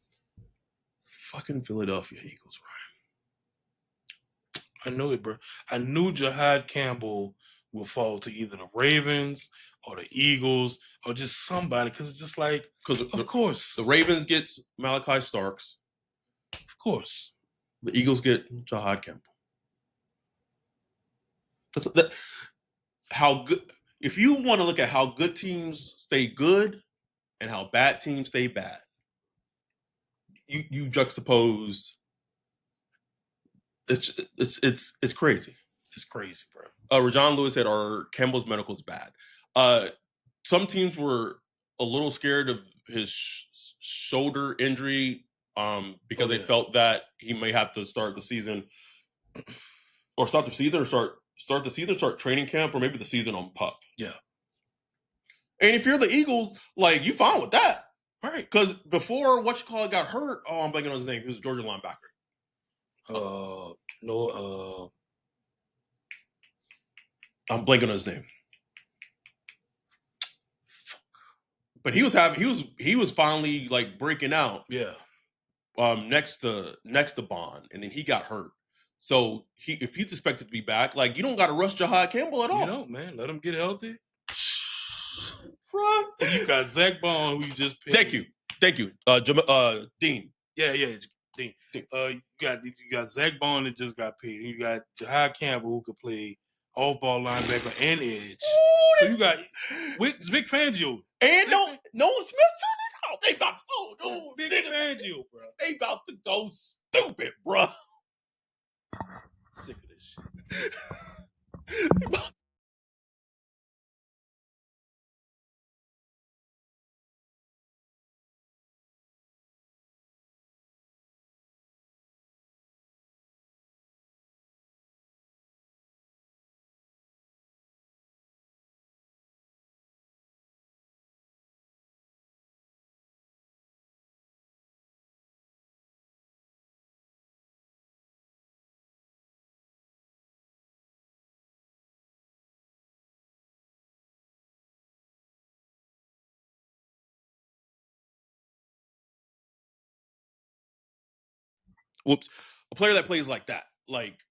Fucking Philadelphia Eagles, Ryan. I know it, bro. I knew Jahad Campbell will fall to either the Ravens or the Eagles or just somebody, because it's just like, of course. The Ravens gets Malachi Starks. Of course. The Eagles get Jahad Campbell. How good, if you want to look at how good teams stay good and how bad teams stay bad, you juxtapose. It's crazy. It's crazy, bro. Rajon Lewis said, "Our Campbell's medical's bad." Some teams were a little scared of his shoulder injury because they felt that he may have to start the season, or start the season, or start the season, start training camp, or maybe the season on PUP. Yeah. And if you're the Eagles, like, you fine with that, right? Because before got hurt, I'm blanking on his name. He was a Georgia linebacker. I'm blanking on his name. But he was finally like breaking out. Yeah. Next to Bond, and then he got hurt. So if he's expected to be back, like, you don't got to rush Jahad Campbell at all. You don't, man. Let him get healthy. Bro. You got Zach Bond, who you just picked. Thank you. Dean. Yeah, Dean. You got Zach Bond that just got paid. You got Jahad Campbell, who could play off-ball linebacker and edge. So you got Vic Fangio. And Nolan Smith. They about Vic Fangio, bro. They about to go stupid, bro. Sick of this shit. Whoops. A player that plays like that, like,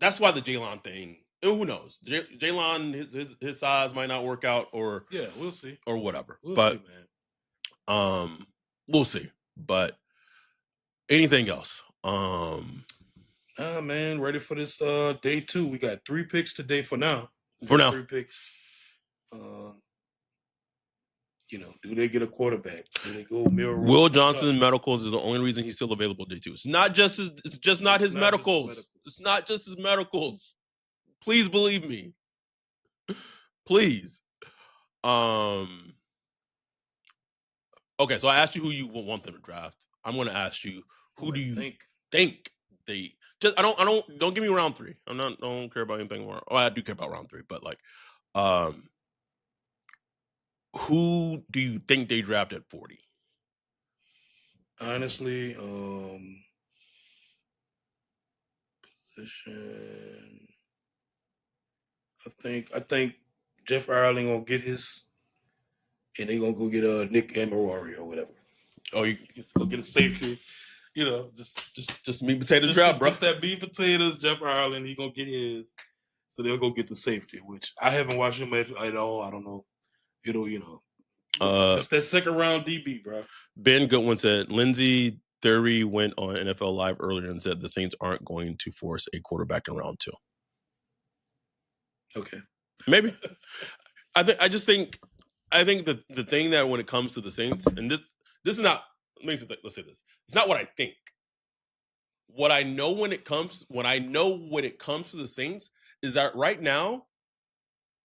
that's why the Jaylon thing. Who knows? Jaylon, his size might not work out, or we'll see, or whatever. We'll but see, man. We'll see. But anything else? Man, ready for this day 2. We got 3 picks today for now. 3 picks. Do they get a quarterback? Do they go mirror? Will Johnson's medicals is the only reason he's still available day 2. It's not just his medicals. It's not just his medicals. Please believe me. Please. Okay, so I asked you who you want them to draft. I'm going to ask you, who do you think they just don't give me round 3. I don't care about anything more. Oh, I do care about round 3, but like, who do you think they draft at 40? Honestly, position. I think Jeff Ireland gonna get his, and they gonna go get Nick Amorari or whatever. Oh, you Just go get a safety. You know, just meat potato draft, bro. Just that meat potatoes. Jeff Ireland, he gonna get his. So they'll go get the safety, which I haven't watched him at all. I don't know. Just that second round DB, bro. Ben Goodwin said Lindsey Theory went on NFL Live earlier and said the Saints aren't going to force a quarterback in round 2. Okay, maybe. I think the thing that when it comes to the Saints, and this is not. Let's say this. It's not what I think. What I know when it comes to the Saints is that right now,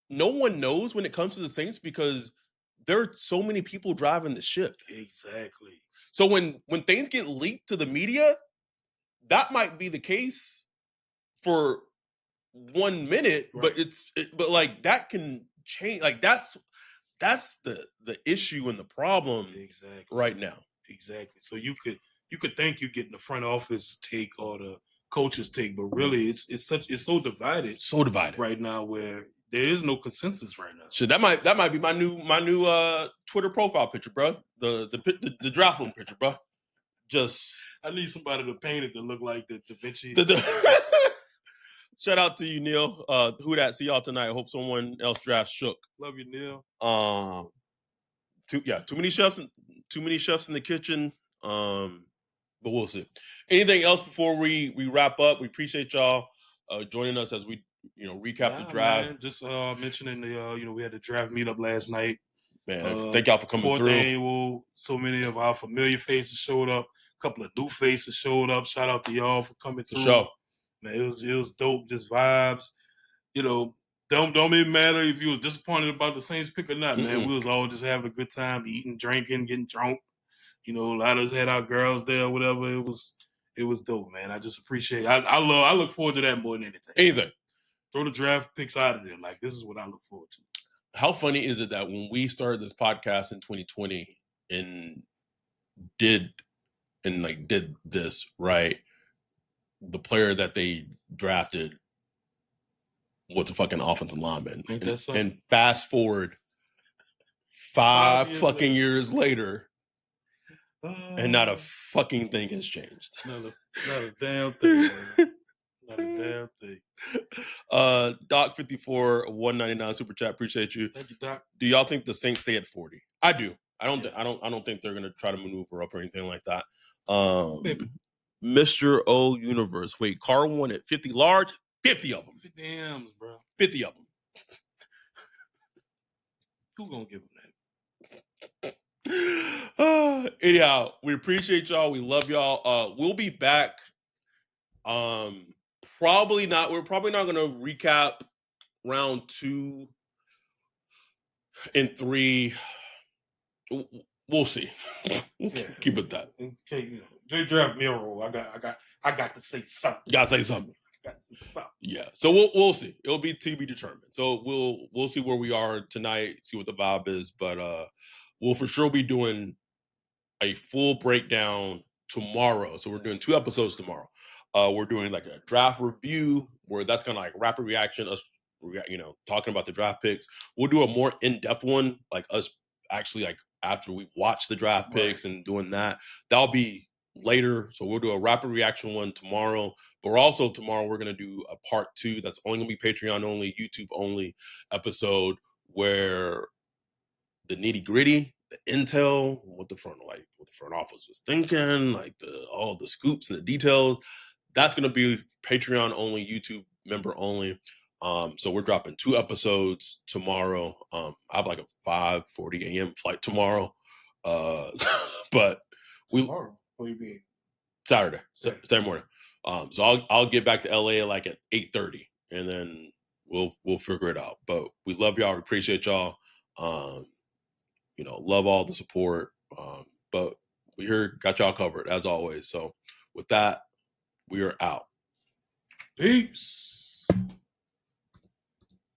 no one knows when it comes to the Saints because there are so many people driving the ship. Exactly. So when things get leaked to the media, that might be the case for 1 minute, right. but like that can change. Like that's the issue and the problem right now. Exactly. So you could think you're getting the front office take or the coach's take, but really it's so divided. So divided right now where there is no consensus right now. So that might be my new Twitter profile picture, bro. The draft room picture, bro. Just I need somebody to paint it to look like the Da Vinci. Shout out to you, Neil. Who that? See y'all tonight. I hope someone else drafts Shook. Love you, Neil. Too many chefs in the kitchen. But we'll see. Anything else before we wrap up? We appreciate y'all joining us as we recap the draft. Man, just mentioning the we had the draft meetup last night. Man, thank y'all for coming fourth through. Annual. So many of our familiar faces showed up. A couple of new faces showed up. Shout out to y'all for coming through. Sure. Man, it was dope. Just vibes. Don't even matter if you was disappointed about the Saints pick or not, man. We was all just having a good time, eating, drinking, getting drunk. A lot of us had our girls there, whatever. It was dope, man. I just appreciate it. I look forward to that more than anything. Anything. Throw the draft picks out of there. Like, this is what I look forward to. How funny is it that when we started this podcast in 2020 and did this, right, the player that they drafted was a fucking offensive lineman. And fast forward 5 fucking years later, and not a fucking thing has changed. Not a damn thing, man. Not a damn thing. Doc 54 199 super chat. Appreciate you. Thank you, Doc. Do y'all think the Saints stay at 40? I do. I don't think they're gonna try to maneuver up or anything like that. Mr. O Universe. Wait, Carr wanted 50 large, 50 of them. 50 M's, bro. 50 of them. Who gonna give them that? Anyhow, we appreciate y'all. We love y'all. We'll be back. We're probably not gonna recap round 2 and 3. We'll see. Keep it that. Okay, they draft me a role. I got to say something. Gotta say something. Yeah. So we'll see. It'll be to be determined. So we'll see where we are tonight, see what the vibe is. But we'll for sure be doing a full breakdown tomorrow. So we're doing 2 episodes tomorrow. We're doing like a draft review where that's kind of like rapid reaction, us talking about the draft picks. We'll do a more in-depth one, like us actually like after we watch the draft picks and doing that. That'll be later. So we'll do a rapid reaction one tomorrow. But tomorrow we're going to do a part 2 that's only going to be Patreon only, YouTube only episode where the nitty gritty, the intel, what the front office was thinking, like all the scoops and the details. That's going to be Patreon only, YouTube member only. So we're dropping 2 episodes tomorrow. I have like a 5:40 a.m. flight tomorrow. But tomorrow? What do you mean? Saturday morning. So I'll get back to LA like at 8:30, and then we'll figure it out. But we love y'all. We appreciate y'all. Love all the support. But we got y'all covered as always. So with that, We are out. Peace.